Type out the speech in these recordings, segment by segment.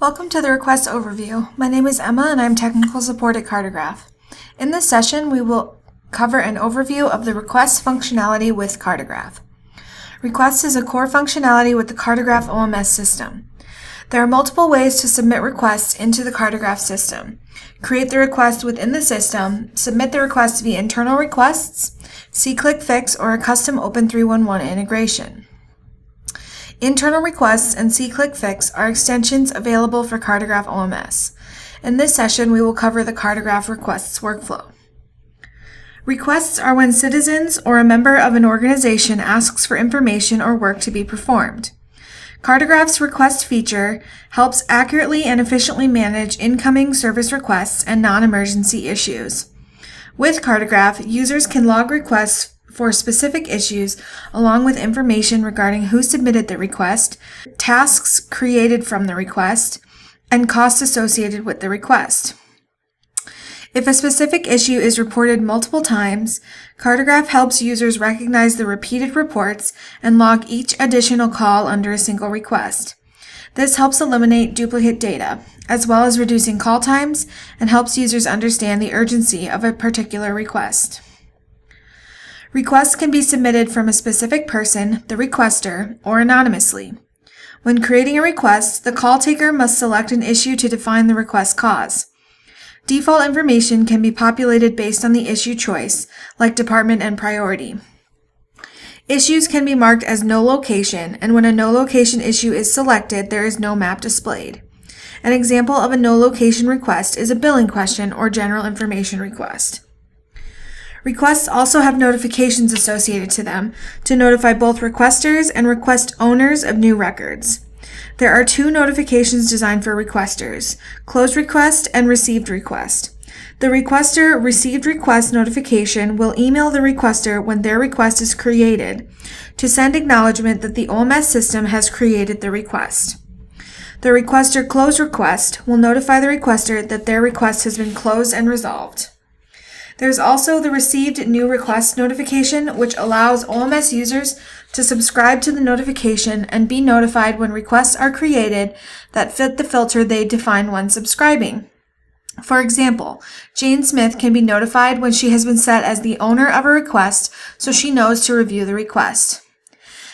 Welcome to the request overview. My name is Emma and I'm technical support at Cartegraph. In this session, we will cover an overview of the request functionality with Cartegraph. Request is a core functionality with the Cartegraph OMS system. There are multiple ways to submit requests into the Cartegraph system. Create the request within the system, submit the request via internal requests, see-click-fix, or a custom Open311 integration. Internal requests and see-click-fix are extensions available for Cartegraph OMS. In this session, we will cover the Cartegraph requests workflow. Requests are when citizens or a member of an organization asks for information or work to be performed. Cartegraph's request feature helps accurately and efficiently manage incoming service requests and non-emergency issues. With Cartegraph, users can log requests for specific issues along with information regarding who submitted the request, tasks created from the request, and costs associated with the request. If a specific issue is reported multiple times, Cartegraph helps users recognize the repeated reports and log each additional call under a single request. This helps eliminate duplicate data, as well as reducing call times, and helps users understand the urgency of a particular request. Requests can be submitted from a specific person, the requester, or anonymously. When creating a request, the call taker must select an issue to define the request cause. Default information can be populated based on the issue choice, like department and priority. Issues can be marked as no location, and when a no location issue is selected, there is no map displayed. An example of a no location request is a billing question or general information request. Requests also have notifications associated to them to notify both requesters and request owners of new records. There are two notifications designed for requesters, closed request and received request. The requester received request notification will email the requester when their request is created to send acknowledgement that the OMS system has created the request. The requester closed request will notify the requester that their request has been closed and resolved. There's also the received new request notification, which allows OMS users to subscribe to the notification and be notified when requests are created that fit the filter they define when subscribing. For example, Jane Smith can be notified when she has been set as the owner of a request, so she knows to review the request.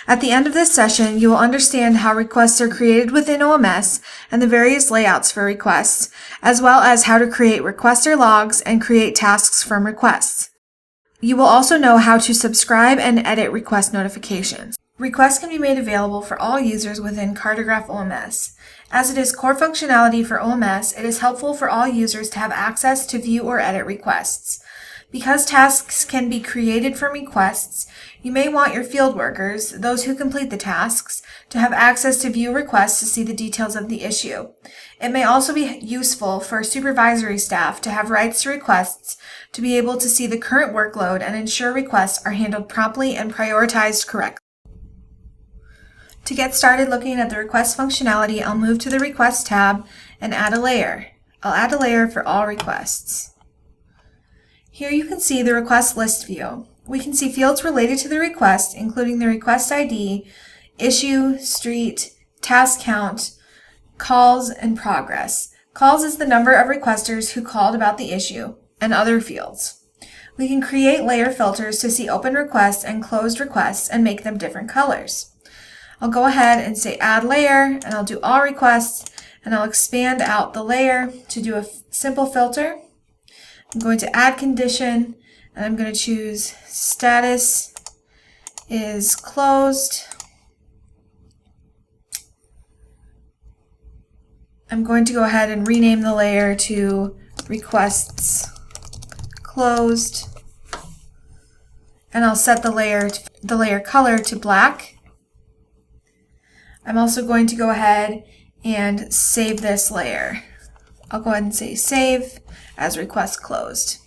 At the end of this session, you will understand how requests are created within OMS and the various layouts for requests, as well as how to create requester logs and create tasks from requests. You will also know how to subscribe and edit request notifications. Requests can be made available for all users within Cartegraph OMS. As it is core functionality for OMS, it is helpful for all users to have access to view or edit requests. Because tasks can be created from requests, you may want your field workers, those who complete the tasks, to have access to view requests to see the details of the issue. It may also be useful for supervisory staff to have rights to requests to be able to see the current workload and ensure requests are handled promptly and prioritized correctly. To get started looking at the request functionality, I'll move to the Request tab and add a layer. I'll add a layer for all requests. Here you can see the request list view. We can see fields related to the request, including the request ID, issue, street, task count, calls, and progress. Calls is the number of requesters who called about the issue, and other fields. We can create layer filters to see open requests and closed requests and make them different colors. I'll go ahead and say add layer, and I'll do all requests, and I'll expand out the layer to do a simple filter. I'm going to add condition, and I'm going to choose status is closed. I'm going to go ahead and rename the layer to requests closed, and I'll set the layer color to black. I'm also going to go ahead and save this layer. I'll go ahead and say save as request closed.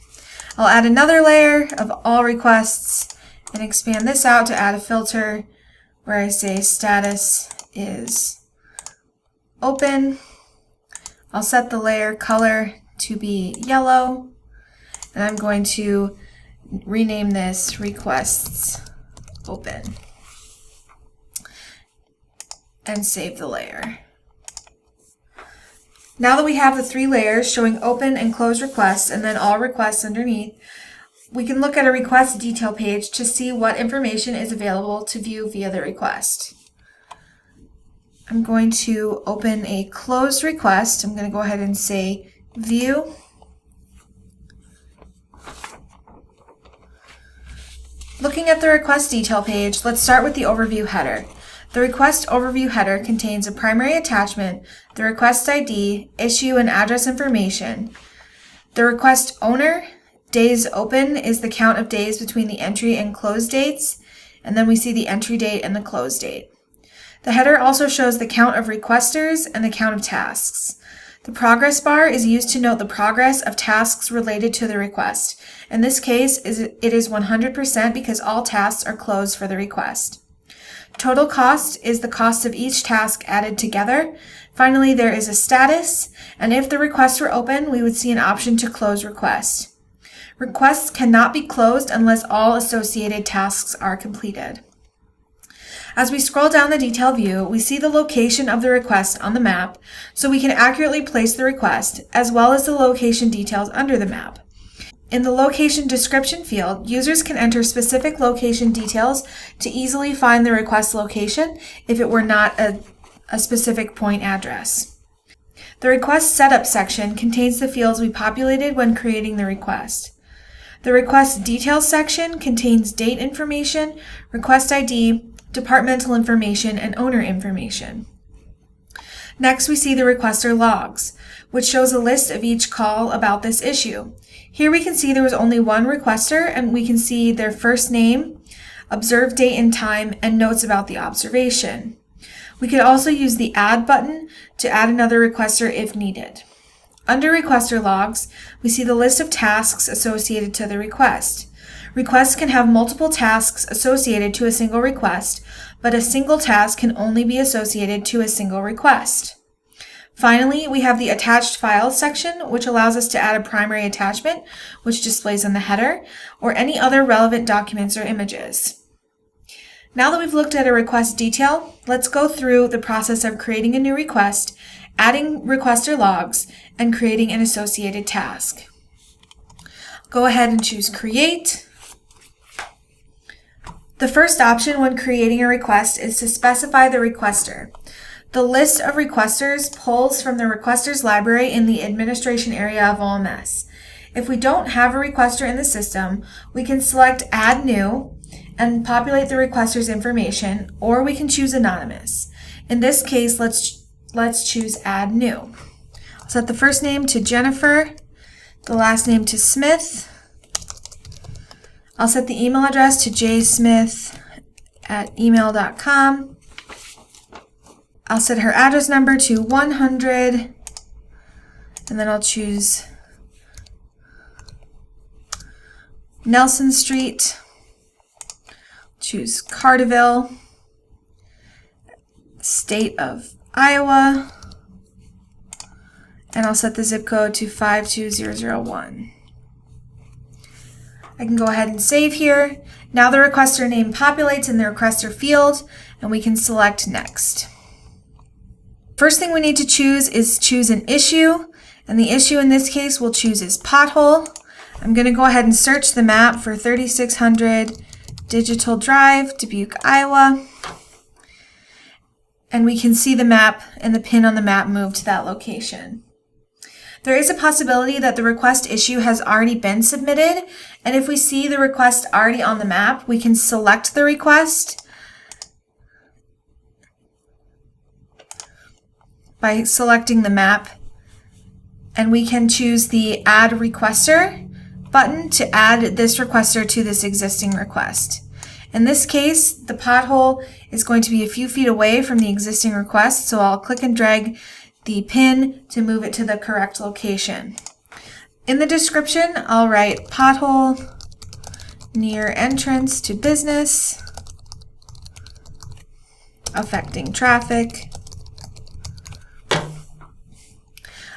I'll add another layer of all requests and expand this out to add a filter where I say status is open. I'll set the layer color to be yellow, and I'm going to rename this requests open. and save the layer. Now that we have the 3 layers showing open and closed requests and then all requests underneath, we can look at a request detail page to see what information is available to view via the request. I'm going to open a closed request. I'm going to go ahead and say View. Looking at the request detail page, let's start with the overview header. The request overview header contains a primary attachment, the request ID, issue and address information. The request owner, days open, is the count of days between the entry and close dates, and then we see the entry date and the close date. The header also shows the count of requesters and the count of tasks. The progress bar is used to note the progress of tasks related to the request. In this case, it is 100% because all tasks are closed for the request. Total cost is the cost of each task added together. Finally, there is a status, and if the requests were open, we would see an option to close request. Requests cannot be closed unless all associated tasks are completed. As we scroll down the detail view, we see the location of the request on the map, so we can accurately place the request, as well as the location details under the map. In the location description field, users can enter specific location details to easily find the request location if it were not a specific point address. The request setup section contains the fields we populated when creating the request. The request details section contains date information, request ID, departmental information, and owner information. Next, we see the requester logs, which shows a list of each call about this issue. Here we can see there was only one requester, and we can see their first name, observed date and time, and notes about the observation. We could also use the Add button to add another requester if needed. Under requester logs, we see the list of tasks associated to the request. Requests can have multiple tasks associated to a single request, but a single task can only be associated to a single request. Finally, we have the attached files section, which allows us to add a primary attachment, which displays in the header, or any other relevant documents or images. Now that we've looked at a request detail, let's go through the process of creating a new request, adding requester logs, and creating an associated task. Go ahead and choose Create. The first option when creating a request is to specify the requester. The list of requesters pulls from the requesters library in the administration area of OMS. If we don't have a requester in the system, we can select Add New and populate the requester's information, or we can choose Anonymous. In this case, let's choose Add New. I'll set the first name to Jennifer, the last name to Smith. I'll set the email address to jsmith@email.com. I'll set her address number to 100, and then I'll choose Nelson Street, choose Carterville, state of Iowa, and I'll set the zip code to 52001. I can go ahead and save here. Now the requester name populates in the requester field, and we can select Next. First thing we need to choose is choose an issue, and the issue in this case we'll choose is pothole. I'm going to go ahead and search the map for 3600 Digital Drive, Dubuque, Iowa, and we can see the map and the pin on the map move to that location. There is a possibility that the request issue has already been submitted, and if we see the request already on the map, we can select the request by selecting the map, and we can choose the Add Requester button to add this requester to this existing request. In this case, the pothole is going to be a few feet away from the existing request, so I'll click and drag the pin to move it to the correct location. In the description, I'll write pothole near entrance to business, affecting traffic.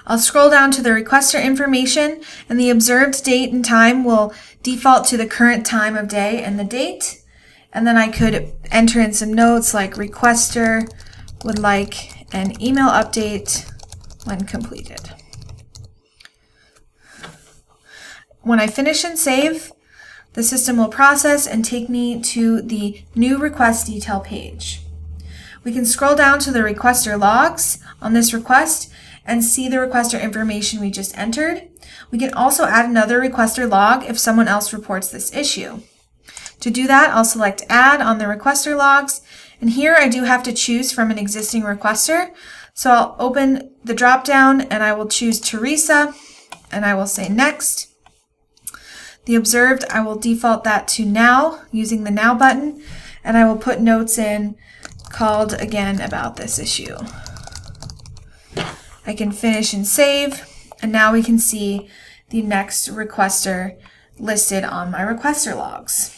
I'll scroll down to the requester information, and the observed date and time will default to the current time of day and the date. And then I could enter in some notes like requester would like an email update when completed. When I finish and save, the system will process and take me to the new request detail page. We can scroll down to the requester logs on this request and see the requester information we just entered. We can also add another requester log if someone else reports this issue. To do that, I'll select Add on the requester logs, and here I do have to choose from an existing requester. So I'll open the drop-down and I will choose Teresa, and I will say Next. The observed, I will default that to Now using the Now button, and I will put notes in called again about this issue. I can finish and save, and now we can see the next requester listed on my requester logs.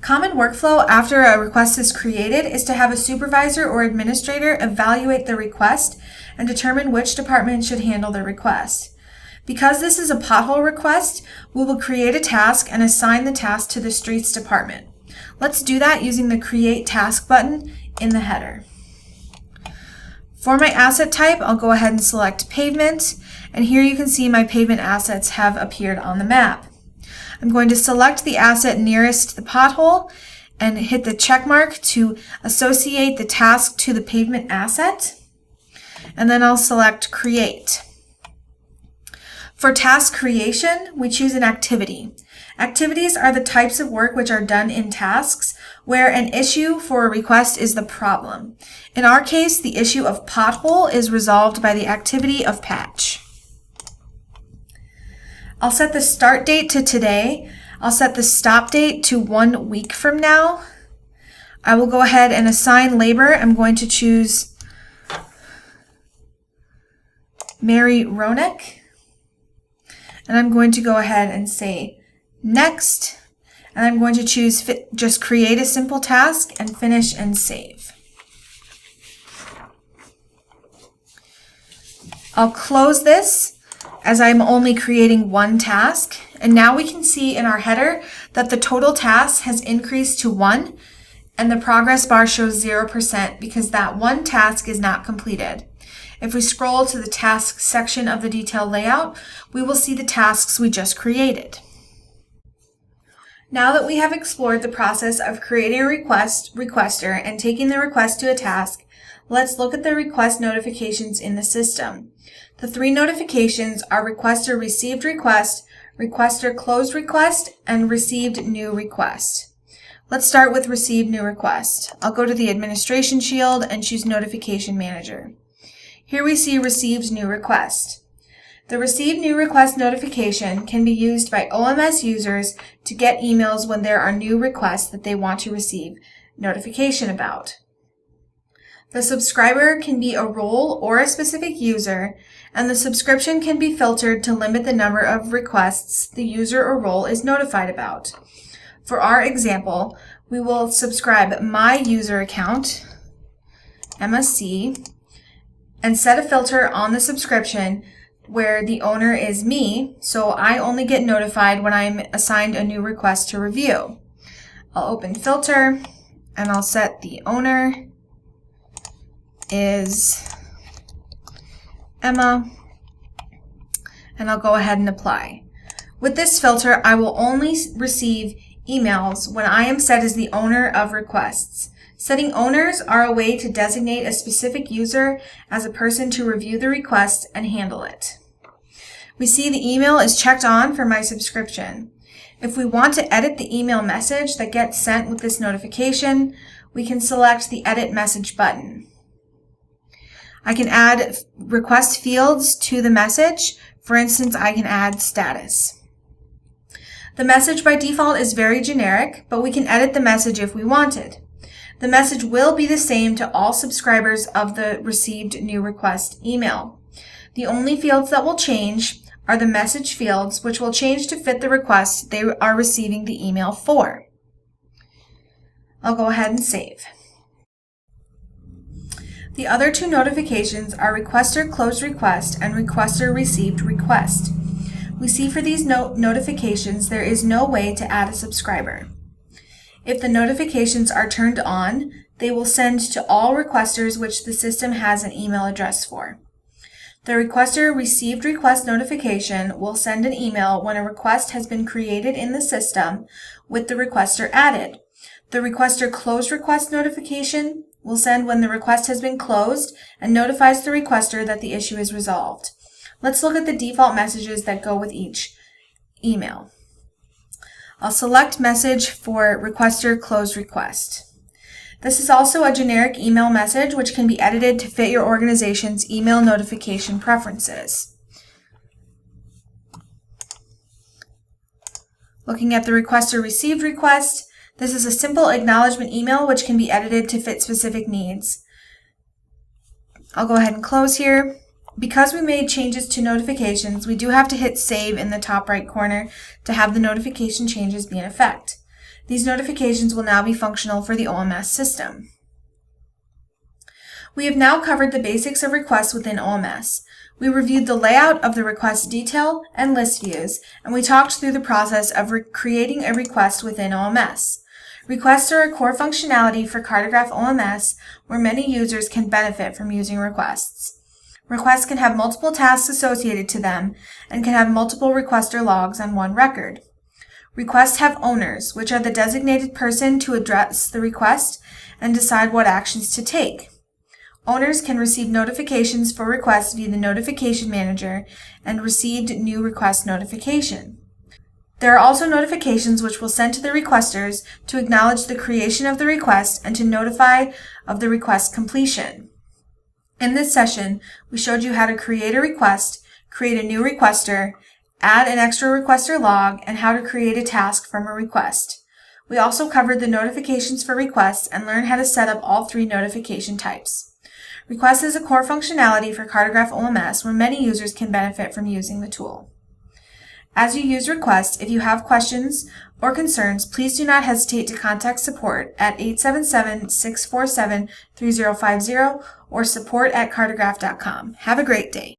Common workflow after a request is created is to have a supervisor or administrator evaluate the request and determine which department should handle the request. Because this is a pothole request, we will create a task and assign the task to the streets department. Let's do that using the Create Task button in the header. For my asset type, I'll go ahead and select Pavement, and here you can see my pavement assets have appeared on the map. I'm going to select the asset nearest the pothole and hit the check mark to associate the task to the pavement asset, and then I'll select Create. For task creation, we choose an activity. Activities are the types of work which are done in tasks where an issue for a request is the problem. In our case, the issue of pothole is resolved by the activity of patch. I'll set the start date to today. I'll set the stop date to 1 week from now. I will go ahead and assign labor. I'm going to choose Mary Roenick. And I'm going to go ahead and say Next. And I'm going to choose just create a simple task and finish and save. I'll close this as I'm only creating one task. And now we can see in our header that the total task has increased to 1 and the progress bar shows 0% because that one task is not completed. If we scroll to the task section of the detail layout, we will see the tasks we just created. Now that we have explored the process of creating a requester and taking the request to a task, let's look at the request notifications in the system. The 3 notifications are Requester Received Request, Requester Closed Request, and Received New Request. Let's start with Received New Request. I'll go to the Administration Shield and choose Notification Manager. Here we see Received New Request. The Received New Request notification can be used by OMS users to get emails when there are new requests that they want to receive notification about. The subscriber can be a role or a specific user, and the subscription can be filtered to limit the number of requests the user or role is notified about. For our example, we will subscribe my user account, Emma C, and set a filter on the subscription where the owner is me, so I only get notified when I'm assigned a new request to review. I'll open Filter, and I'll set the owner is Emma, and I'll go ahead and apply. With this filter, I will only receive emails when I am set as the owner of requests. Setting owners are a way to designate a specific user as a person to review the request and handle it. We see the email is checked on for my subscription. If we want to edit the email message that gets sent with this notification, we can select the Edit Message button. I can add request fields to the message. For instance, I can add status. The message by default is very generic, but we can edit the message if we wanted. The message will be the same to all subscribers of the Received New Request email. The only fields that will change are the message fields, which will change to fit the request they are receiving the email for. I'll go ahead and save. The other 2 notifications are Requester Closed Request and Requester Received Request. We see for these notifications there is no way to add a subscriber. If the notifications are turned on, they will send to all requesters which the system has an email address for. The requester received request notification will send an email when a request has been created in the system with the requester added. The requester closed request notification will send when the request has been closed and notifies the requester that the issue is resolved. Let's look at the default messages that go with each email. I'll select message for requester closed request. This is also a generic email message which can be edited to fit your organization's email notification preferences. Looking at the requester received request, this is a simple acknowledgement email which can be edited to fit specific needs. I'll go ahead and close here. Because we made changes to notifications, we do have to hit save in the top right corner to have the notification changes be in effect. These notifications will now be functional for the OMS system. We have now covered the basics of requests within OMS. We reviewed the layout of the request detail and list views, and we talked through the process of creating a request within OMS. Requests are a core functionality for Cartegraph OMS where many users can benefit from using requests. Requests can have multiple tasks associated to them and can have multiple requester logs on one record. Requests have owners, which are the designated person to address the request and decide what actions to take. Owners can receive notifications for requests via the Notification Manager and received new request notification. There are also notifications which will send to the requesters to acknowledge the creation of the request and to notify of the request completion. In this session, we showed you how to create a request, create a new requester, add an extra requester log, and how to create a task from a request. We also covered the notifications for requests and learned how to set up all three notification types. Request is a core functionality for Cartegraph OMS where many users can benefit from using the tool. As you use request, if you have questions or concerns, please do not hesitate to contact support at 877-647-3050 or support@cartegraph.com. Have a great day.